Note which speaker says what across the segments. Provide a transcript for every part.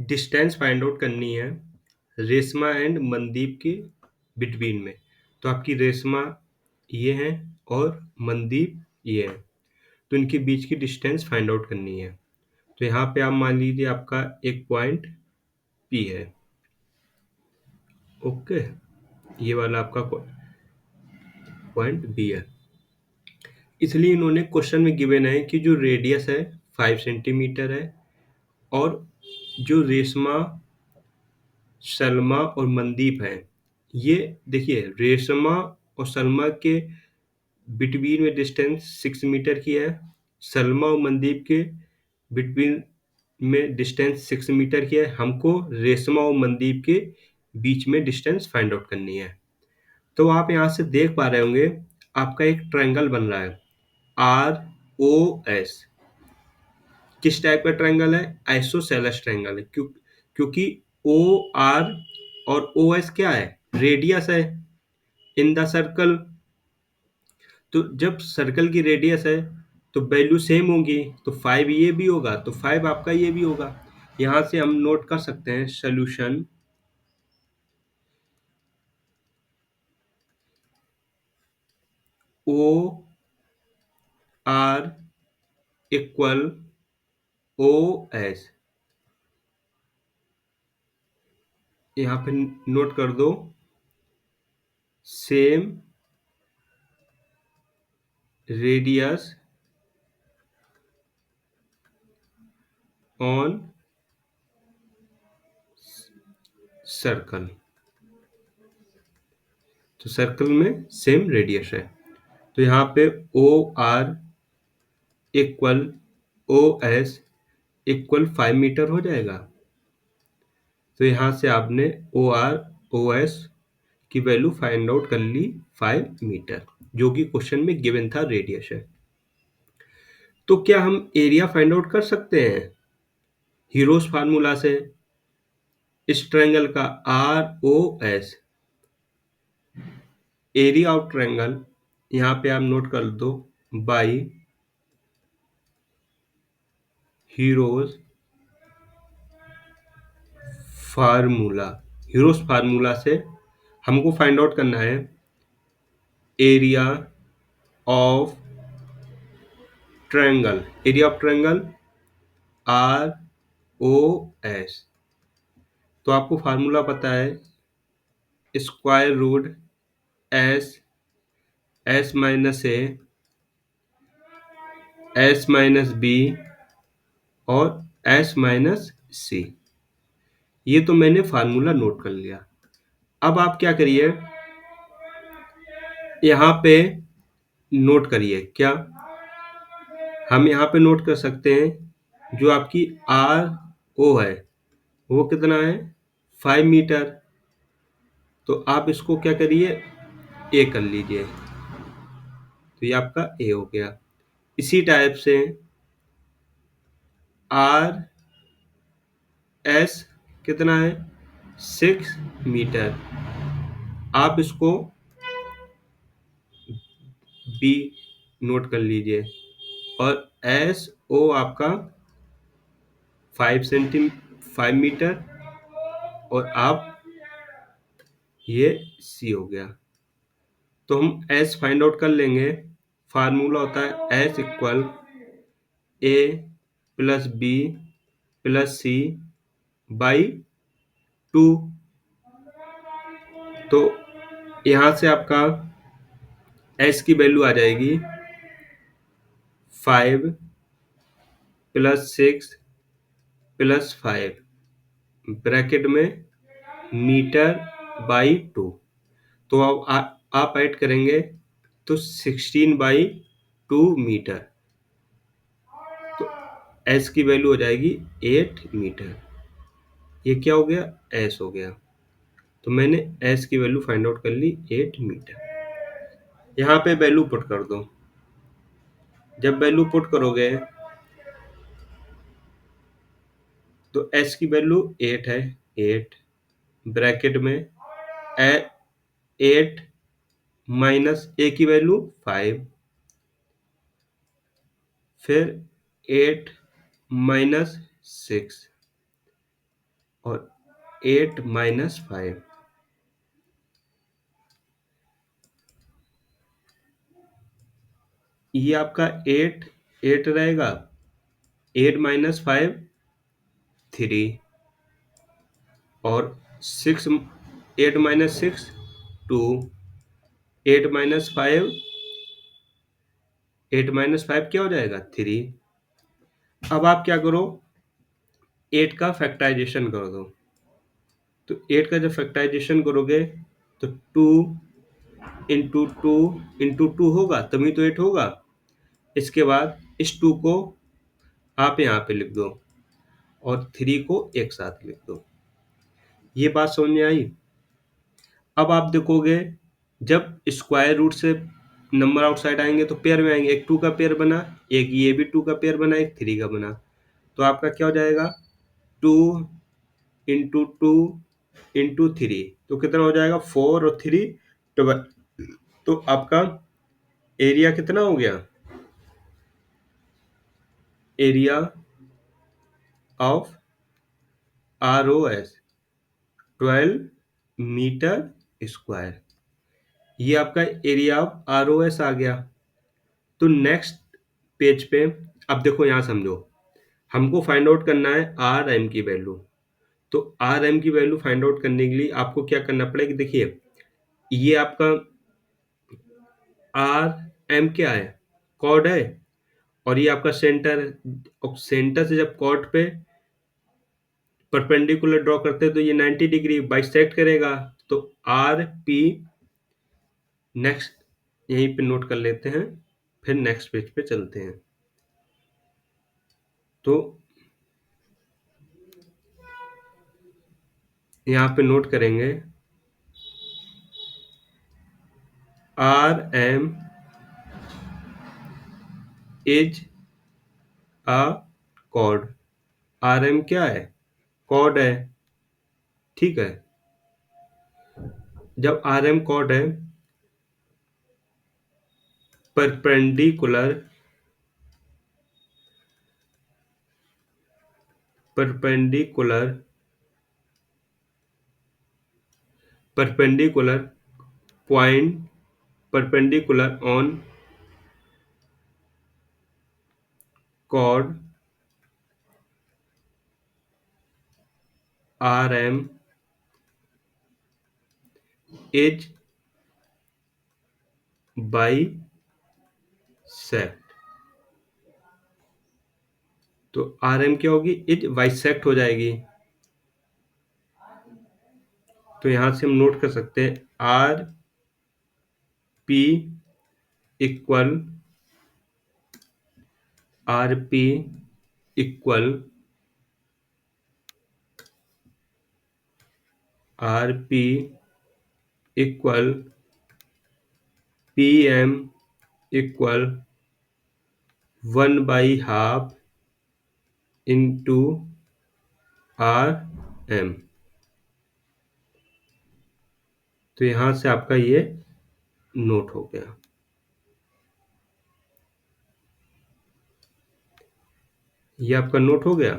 Speaker 1: Distance find out करनी है Reshma and Mandeep के बिटवीन में। तो आपकी रेशमा ये है और मनदीप ये है, तो इनके बीच की डिस्टेंस फाइंड आउट करनी है। तो यहाँ पे आप मान लीजिए आपका एक पॉइंट पी है। ओके, ये वाला आपका पॉइंट बी है। इसलिए इन्होंने क्वेश्चन में गिवन है कि जो रेडियस है 5 सेंटीमीटर है और जो रेशमा, सलमा और मनदीप हैं, ये देखिए रेशमा और सलमा के बिटवीन में डिस्टेंस 6 मीटर की है, सलमा और मनदीप के बिटवीन में डिस्टेंस 6 मीटर की है। हमको रेशमा और मनदीप के बीच में डिस्टेंस फाइंड आउट करनी है। तो आप यहाँ से देख पा रहे होंगे आपका एक ट्रायंगल बन रहा है आर ओ एस। किस टाइप का ट्रायंगल है? आइसोसेलेस ट्रायंगल है। क्योंकि ओ आर और ओ एस क्या है? रेडियस है इन द सर्कल। तो जब सर्कल की रेडियस है तो वैल्यू सेम होगी, तो 5 ये भी होगा तो 5 आपका ये भी होगा। यहाँ से हम नोट कर सकते हैं solution O R equal O S. यहाँ पे नोट कर दो सेम रेडियस ऑन सर्कल। तो सर्कल में सेम रेडियस है, तो यहाँ पे O R equal O S equal 5 metre हो जाएगा। तो यहाँ से आपने ओ आर ओ एस की वैल्यू फाइंड आउट कर ली 5 मीटर, जो कि क्वेश्चन में गिवन था रेडियस है। तो क्या हम एरिया फाइंड आउट कर सकते हैं हीरोस फार्मूला से? इस ट्रायंगल का R O S area of triangle, यहाँ पे आप नोट कर दो by Hero's formula. Hero's formula से हमको फाइंड आउट करना है area of triangle. Area of triangle R O S. तो आपको फार्मूला पता है square root s s minus a s minus b और एस माइनस सी। ये तो मैंने फार्मूला नोट कर लिया। अब आप क्या करिए, यहाँ पे नोट करिए। क्या हम यहाँ पे नोट कर सकते हैं जो आपकी आर ओ है वो कितना है? 5 मीटर। तो आप इसको क्या करिए, ए कर लीजिए, तो ये आपका ए हो गया। इसी टाइप से आर एस कितना है? 6 मीटर। आप इसको बी नोट कर लीजिए और एस ओ आपका 5 मीटर और आप ये सी हो गया। तो हम एस फाइंड आउट कर लेंगे। फार्मूला होता है s equal a plus b plus c by 2। तो यहाँ से आपका एस की वैल्यू आ जाएगी 5 प्लस 6 प्लस 5 ब्रैकेट में मीटर बाई 2। तो अब आप ऐड करेंगे तो 16/2 मीटर। तो एस की वैल्यू हो जाएगी 8 मीटर। ये क्या हो गया? एस हो गया। तो मैंने एस की वैल्यू फाइंड आउट कर ली 8 मीटर। यहाँ पे वैल्यू पुट कर दो। जब वैल्यू पुट करोगे तो एस की वैल्यू 8 है, 8 ब्रैकेट में 8 माइनस ए की वैल्यू 5, फिर 8 माइनस 6 और 8 - 5, ये आपका 8 रहेगा, 8 - 5 3, और 6, 8 - 6 2, 8 - 5, 8 - 5 क्या हो जाएगा 3। अब आप क्या करो, 8 का फैक्टराइजेशन कर दो। तो 8 का जब फैक्टराइजेशन करोगे तो 2 × 2 × 2 होगा, तभी तो 8 होगा। इसके बाद इस 2 को आप यहाँ पे लिख दो और 3 को एक साथ लिख दो। ये बात समझ में आई? अब आप देखोगे, जब स्क्वायर रूट से नंबर आउटसाइड आएंगे तो पेयर में आएंगे। एक 2 का पेयर बना, एक ये भी 2 का पेयर बना, एक 3 का बना। तो आपका क्या हो जाएगा, 2 × 2 × 3, तो कितना हो जाएगा 4 और 3 12। तो आपका एरिया कितना हो गया, area of ROS 12 metre square. ये आपका एरिया ऑफ ROS आ गया। तो नेक्स्ट पेज पे अब देखो, यहाँ समझो, हमको फाइंड आउट करना है RM की वैल्यू। तो RM की वैल्यू फाइंड आउट करने के लिए आपको क्या करना पड़ेगा, देखिए ये आपका RM क्या है, कॉर्ड है, और ये आपका सेंटर है। और सेंटर से जब कॉर्ड पे परपेंडिकुलर ड्रॉ करते हैं तो ये 90 डिग्री बाइसेक्ट करेगा। तो RP नेक्स्ट यहीं पे नोट कर लेते हैं, फिर नेक्स्ट पेज पे चलते हैं। तो यहाँ पे नोट करेंगे RM is a chord. RM क्या है, कॉर्ड है, ठीक है। जब RM कॉर्ड है, perpendicular perpendicular perpendicular point, perpendicular on chord RM is bisect. तो RM क्या होगी, इज बाइसेक्ट हो जाएगी। तो यहां से हम नोट कर सकते हैं RP equal RP equal RP equal PM equal 1/2 into RM। तो यहां से आपका ये नोट हो गया। ये आपका नोट हो गया।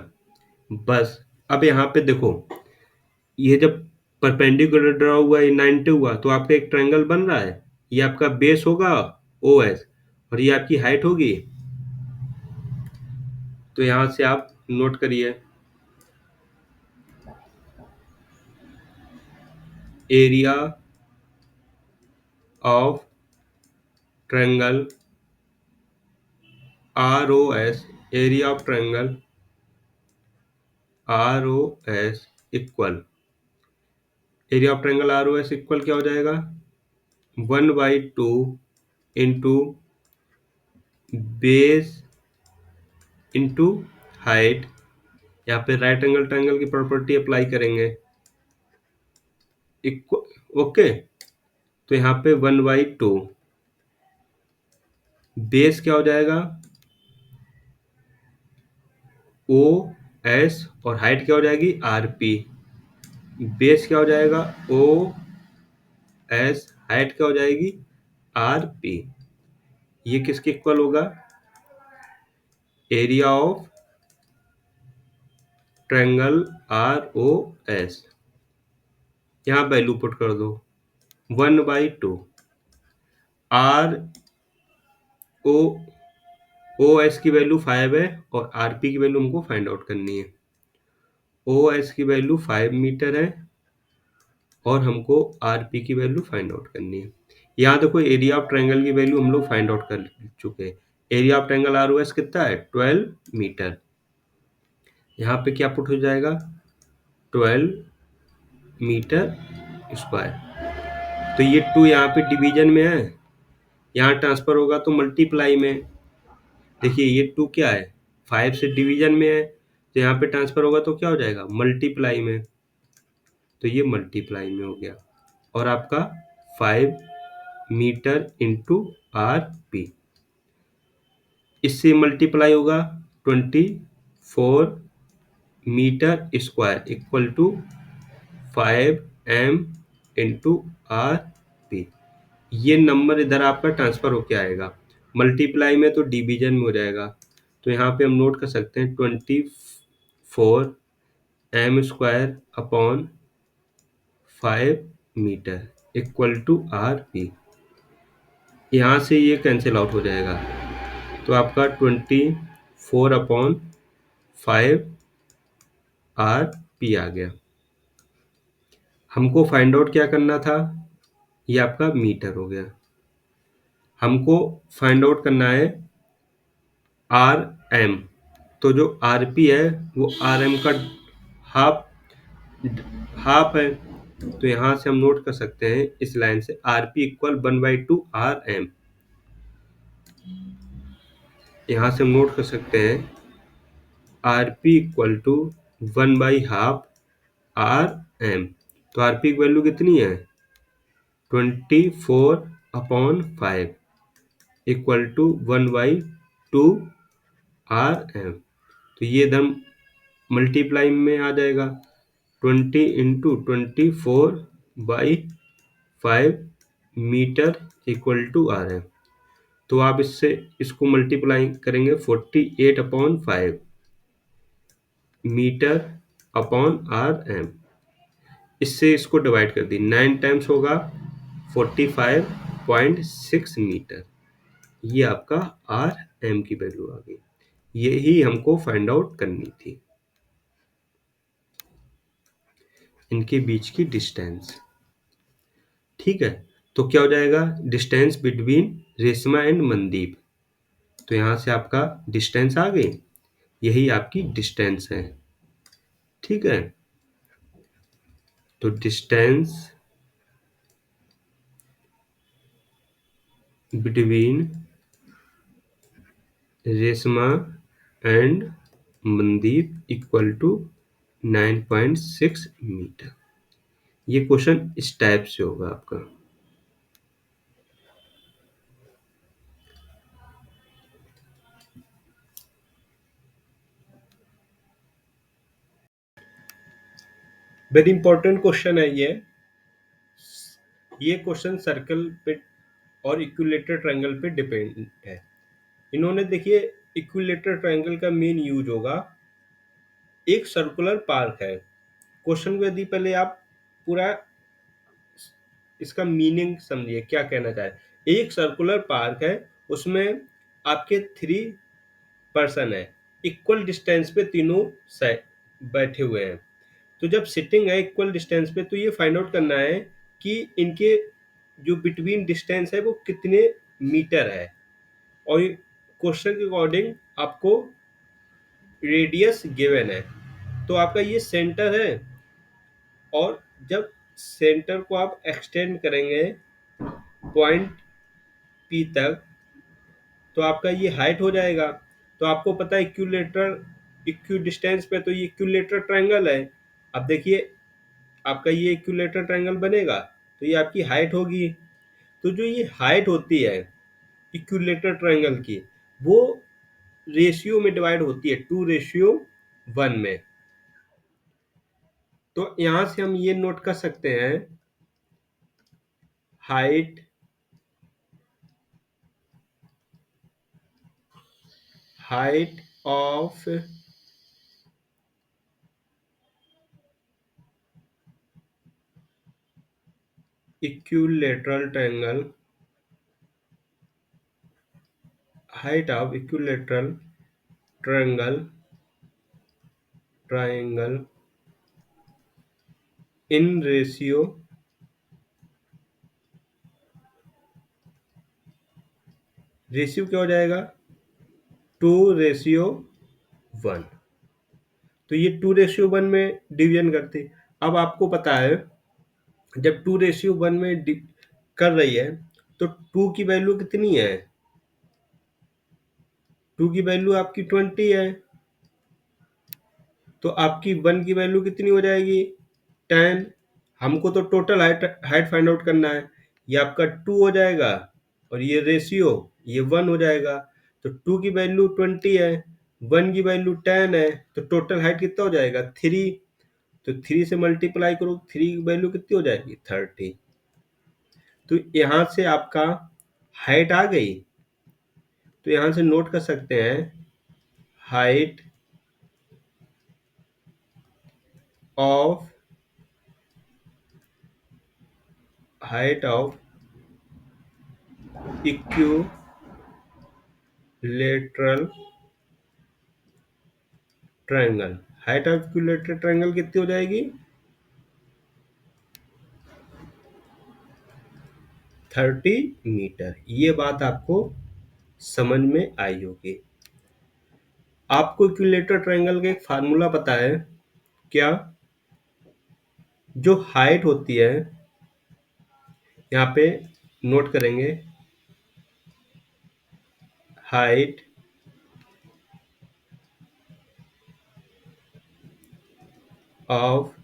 Speaker 1: बस अब यहाँ पे देखो, ये जब परपेंडिकुलर ड्रॉ हुआ, ये 90 हुआ, तो आपका एक ट्रायंगल बन रहा है। ये आपका बेस होगा OS, और ये आपकी हाइट होगी। तो यहां से आप नोट करिए, area of triangle ROS, area of triangle ROS equal, area of triangle ROS equal क्या हो जाएगा, 1/2 इंटू बेस इंटू हाइट। यहाँ पे राइट एंगल ट्रायंगल की प्रॉपर्टी अप्लाई करेंगे, इक्वल, ओके। तो यहाँ पे 1/2, बेस क्या हो जाएगा OS, और हाइट क्या हो जाएगी RP। बेस क्या हो जाएगा OS, हाइट क्या हो जाएगी RP। ये किसके इक्वल होगा, area of triangle R O S, यहाँ वैल्यू पुट कर दो 1/2। आर ओ ओ एस की वैल्यू 5 है और आर पी की वैल्यू हमको फाइंड आउट करनी है। ओ एस की वैल्यू 5 मीटर है और हमको आर पी की वैल्यू फाइंड आउट करनी है। यहाँ देखो एरिया ऑफ ट्रायंगल की वैल्यू हम लोग फाइंड आउट कर चुके हैं। Area of triangle R O S कितना है 12 मीटर। यहाँ पे क्या पुट हो जाएगा 12 मीटर स्क्वायर। तो ये 2 यहाँ पे डिवीजन में है, यहाँ ट्रांसफर होगा तो मल्टीप्लाई में। देखिए ये 2 क्या है 5 से डिवीजन में है, तो यहाँ पे ट्रांसफर होगा तो क्या हो जाएगा मल्टीप्लाई में। तो ये मल्टीप्लाई में हो गया और आपका 5 मीटर इंटू आर पी, इससे मल्टीप्लाई होगा 24 metre square equal to 5 m into R P. ये नंबर इधर आपका ट्रांसफर होके आएगा, मल्टीप्लाई में तो डिवीजन में हो जाएगा। तो यहाँ पे हम नोट कर सकते हैं 24 m square upon 5 metre equal to R P. यहाँ से ये कैंसिल आउट हो जाएगा, तो आपका 24/5 आर पी आ गया। हमको फाइंड आउट क्या करना था, ये आपका मीटर हो गया। हमको फाइंड आउट करना है आर एम, तो जो आर पी है वो आर एम का हाफ हाफ है। तो यहाँ से हम नोट कर सकते हैं इस लाइन से R P equal 1/2 R M. यहाँ से हम नोट कर सकते हैं R P equal to 1/2 R M. तो आर पी की वैल्यू कितनी है 24/5 इक्वल टू 1/2 आर एम। तो ये इधर मल्टीप्लाई में आ जाएगा 20 into 24/5 metre equal to R M. तो आप इससे इसको मल्टीप्लाई करेंगे 48/5 मीटर अपॉन आर एम। इससे इसको डिवाइड कर दी 9 टाइम्स होगा 45.6 मीटर। ये आपका आर एम की वैल्यू आ गई। यही हमको फाइंड आउट करनी थी, इनके बीच की डिस्टेंस। ठीक है, तो क्या हो जाएगा distance between Reshma and Mandeep. तो यहां से आपका डिस्टेंस आ गई, यही आपकी डिस्टेंस है। ठीक है, तो distance between Reshma and Mandeep equal to 9.6 metre. ये क्वेश्चन इस टाइप से होगा आपका। वेरी इंपॉर्टेंट क्वेश्चन है ये क्वेश्चन सर्कल पे और इक्विलेटरल ट्रायंगल पे डिपेंड है। इन्होंने देखिए इक्विलेटरल ट्रायंगल का मेन यूज होगा, एक सर्कुलर पार्क है। क्वेश्चन को यदि पहले आप पूरा इसका मीनिंग समझिए क्या कहना चाहे। एक सर्कुलर पार्क है, उसमें आपके 3 पर्सन है, इक्वल डिस्टेंस पे तीनों बैठे हुए हैं। तो जब सिटिंग है इक्वल डिस्टेंस पे, तो ये फाइंड आउट करना है कि इनके जो बिटवीन डिस्टेंस है वो कितने मीटर है। और क्वेश्चन के अकॉर्डिंग आपको रेडियस गिवन है, तो आपका ये सेंटर है। और जब सेंटर को आप एक्सटेंड करेंगे पॉइंट पी तक, तो आपका ये हाइट हो जाएगा। तो आपको पता है इक्यू डिस्टेंस पे तो ये इक्विलेटरल ट्रायंगल है। अब देखिए आपका ये इक्विलेटरल ट्रायंगल बनेगा, तो ये आपकी हाइट होगी। तो जो ये हाइट होती है इक्विलेटरल ट्रायंगल की, वो रेशियो में डिवाइड होती है 2:1 में। तो यहां से हम ये नोट कर सकते हैं height height of equilateral triangle, height of equilateral triangle in ratio क्या हो जाएगा, 2:1। तो ये 2:1 में डिवीजन करते। अब आपको पता है जब 2:1 में कर रही है तो 2 की वैल्यू कितनी है, 2 की वैल्यू आपकी 20 है, तो आपकी 1 की वैल्यू कितनी हो जाएगी, 10। हमको तो total height height find out करना है, ये आपका 2 हो जाएगा और ये रेशियो ये 1 हो जाएगा। तो 2 की वैल्यू 20 है, 1 की वैल्यू 10 है, तो टोटल हाइट कितना हो जाएगा, 3। तो 3 से मल्टीप्लाई करो, 3 की वैल्यू कितनी हो जाएगी, 30। तो यहाँ से आपका हाइट आ गई। तो यहाँ से नोट कर सकते हैं height of equilateral triangle, height of equilateral triangle कितनी हो जाएगी, 30 मीटर। ये बात आपको समझ में आई होगी। आपको इक्विलेटरल ट्रायंगल का एक फार्मूला पता है क्या, जो हाइट होती है यहाँ पे नोट करेंगे, height of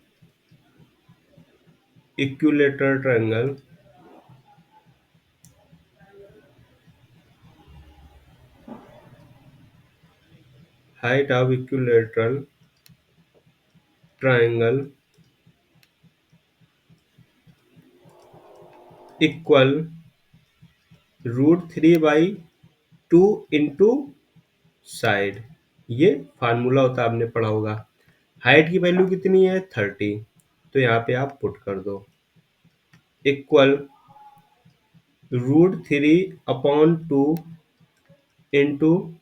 Speaker 1: equilateral triangle height of equilateral triangle equal √3/2 into side. ये फार्मूला होता है, आपने पढ़ा होगा। हाइट की वैल्यू कितनी है, 30, तो यहाँ पे आप पुट कर दो इक्वल √3/2 इंटू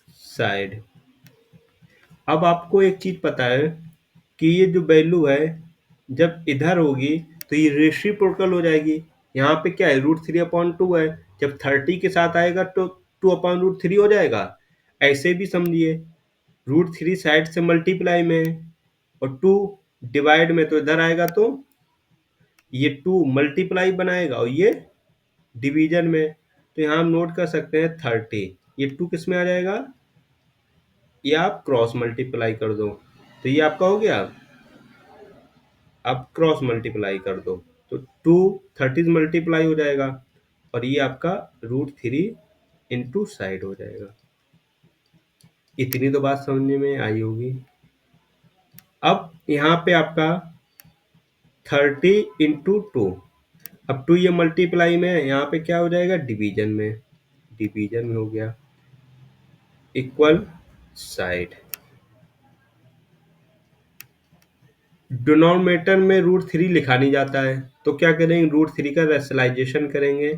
Speaker 1: साइड। अब आपको एक चीज पता है कि ये जो वैल्यू है जब इधर होगी तो ये रेसिप्रोकल हो जाएगी। यहाँ पे क्या है, √3/2 है, जब 30 के साथ आएगा तो 2/√3 हो जाएगा। ऐसे भी समझिए, √3 साइड से मल्टीप्लाई में है और 2 डिवाइड में, तो इधर आएगा तो ये 2 मल्टीप्लाई बनाएगा और ये डिवीजन में। तो यहाँ हम नोट कर सकते हैं 30, ये 2 किस में आ जाएगा, ये आप क्रॉस मल्टीप्लाई कर दो, तो ये आपका हो गया। आप क्रॉस मल्टीप्लाई कर दो तो 2 30 मल्टीप्लाई हो जाएगा और ये आपका √3 इंटू साइड हो जाएगा। इतनी तो बात समझने में आई होगी। अब यहाँ पे आपका 30 इंटू 2, अब 2 ये मल्टीप्लाई में है, यहाँ पे क्या हो जाएगा, डिवीजन में, डिवीजन में हो गया इक्वल साइड। डिनोमिनेटर में √3 लिखा नहीं जाता है, तो क्या करेंगे, √3 का रेशनलाइजेशन करेंगे।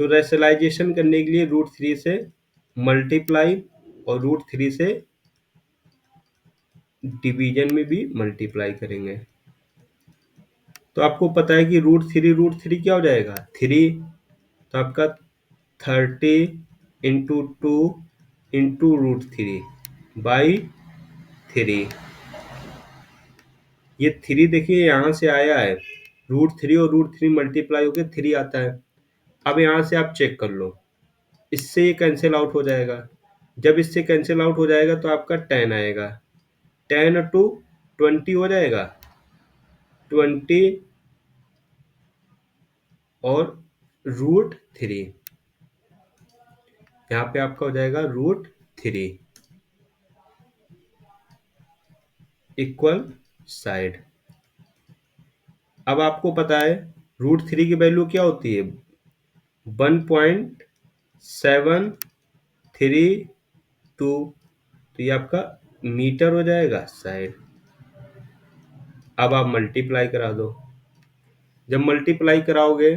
Speaker 1: तो रेशनलाइजेशन करने के लिए √3 से मल्टीप्लाई और √3 से डिवीजन में भी मल्टीप्लाई करेंगे। तो आपको पता है कि √3 क्या हो जाएगा, 3। तो आपका 30 इंटू 2 इंटू √3/3। ये 3 देखिए यहाँ से आया है, √3 और √3 मल्टीप्लाई होकर 3 आता है। अब यहाँ से आप चेक कर लो, इससे ये कैंसिल आउट हो जाएगा। जब इससे कैंसिल आउट हो जाएगा तो आपका 10 आएगा, 10 टू 20 हो जाएगा, 20 और √3, यहाँ पे आपका हो जाएगा √3 इक्वल साइड। अब आपको पता है √3 की वैल्यू क्या होती है, 1.732। तो ये आपका मीटर हो जाएगा साइड। अब आप मल्टीप्लाई करा दो, जब मल्टीप्लाई कराओगे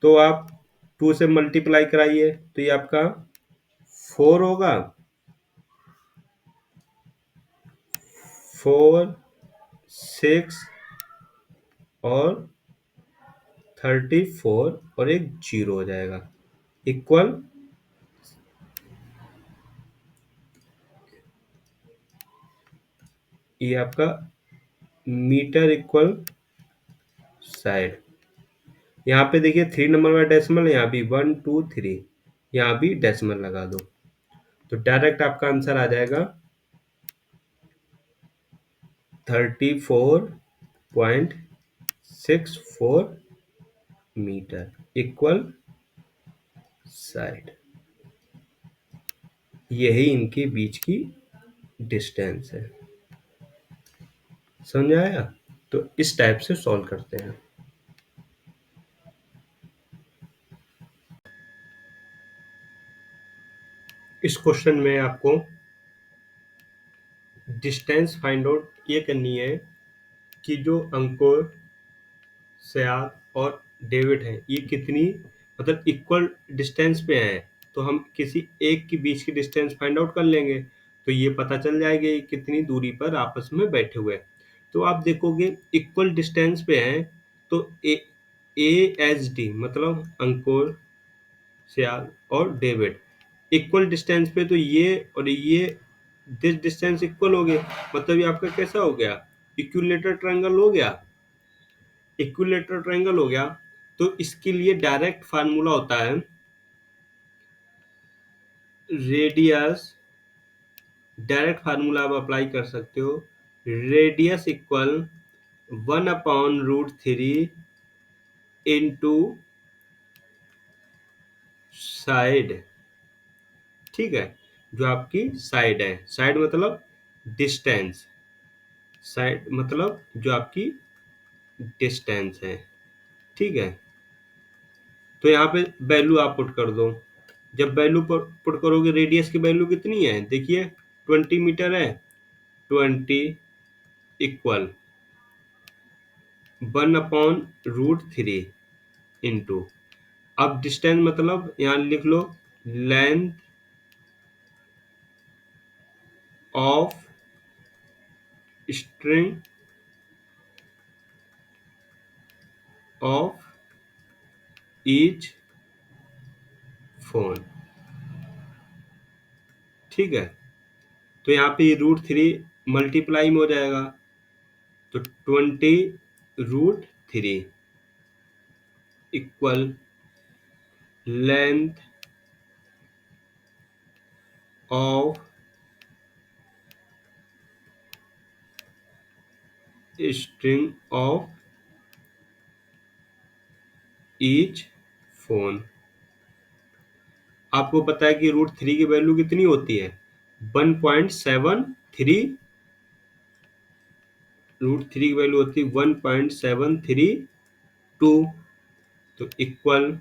Speaker 1: तो आप 2 से मल्टीप्लाई कराइए तो ये आपका 4 होगा, 4, 6 और 34 और एक जीरो हो जाएगा इक्वल ये आपका मीटर इक्वल साइड। यहाँ पे देखिए 3 नंबर का डेसिमल, यहाँ भी 1 2 3, यहाँ भी डेसिमल लगा दो तो डायरेक्ट आपका आंसर आ जाएगा 34.64 मीटर इक्वल साइड। यही इनके बीच की डिस्टेंस है। समझ आया? तो इस टाइप से सॉल्व करते हैं। इस क्वेश्चन में आपको डिस्टेंस फाइंड आउट ये करनी है कि जो अंकुर, सयाग और डेविड हैं ये कितनी मतलब इक्वल डिस्टेंस पे हैं। तो हम किसी एक के बीच की डिस्टेंस फाइंड आउट कर लेंगे तो ये पता चल जाएगी ये कितनी दूरी पर आपस में बैठे हुए हैं। तो आप देखोगे इक्वल डिस्टेंस पे हैं तो एच डी मतलब अंकुर, सयाग और डेविड इक्वल डिस्टेंस पे, तो ये और ये दिस डिस्टेंस इक्वल हो गए। मतलब ये आपका कैसा हो गया, इक्विलेटरल ट्रायंगल हो गया। इक्विलेटरल ट्रायंगल हो गया तो इसके लिए डायरेक्ट फार्मूला होता है रेडियस। डायरेक्ट फार्मूला आप अप्लाई कर सकते हो, रेडियस इक्वल 1/√3 इंटू साइड। ठीक है, जो आपकी साइड है, साइड मतलब डिस्टेंस, साइड मतलब जो आपकी डिस्टेंस है। ठीक है, तो यहाँ पे वैल्यू आप पुट कर दो। जब वैल्यू पुट करोगे रेडियस की वैल्यू कितनी है, देखिए 20 मीटर है, 20 इक्वल 1/√3 इंटू, अब डिस्टेंस मतलब यहाँ लिख लो length of string of each phone. ठीक है, तो यहाँ पे √3 मल्टीप्लाई में हो जाएगा तो 20√3 equal length of string of each phone. आपको पता है कि √3 की वैल्यू कितनी होती है, 1.73। √3 की वैल्यू होती है 1.732 तो इक्वल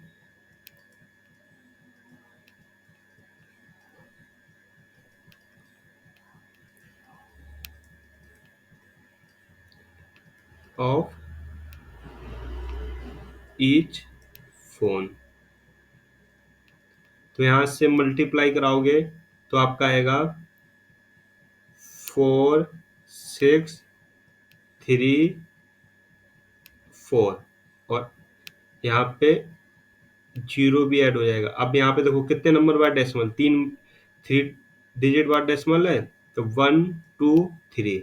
Speaker 1: ऑफ ईच फोन। तो यहां से मल्टीप्लाई कराओगे तो आपका आएगा 4, 6, 3, 4 और यहाँ पे जीरो भी ऐड हो जाएगा। अब यहाँ पे देखो कितने नंबर बाद डेसिमल, 3 डिजिट बाद डेसिमल है तो 1 2 3,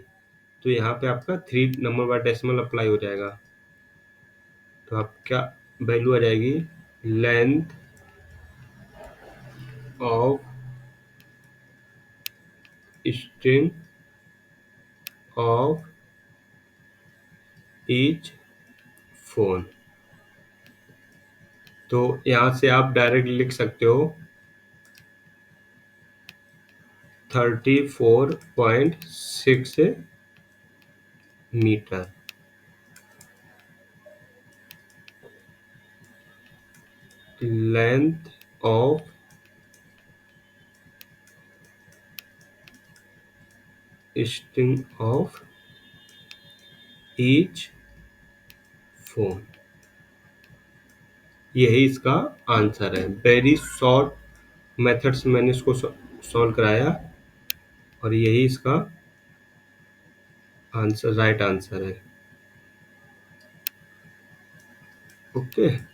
Speaker 1: तो यहाँ पे आपका 3 नंबर बाद डेसिमल अप्लाई हो जाएगा। तो आपका वैल्यू आ जाएगी length of string of each phone. तो यहाँ से आप डायरेक्ट लिख सकते हो 34.6 metre. Length of string of each phone. यही इसका आंसर है। वेरी शॉर्ट मेथड्स मैंने इसको सॉल्व कराया और यही इसका आंसर, राइट आंसर है। ओके।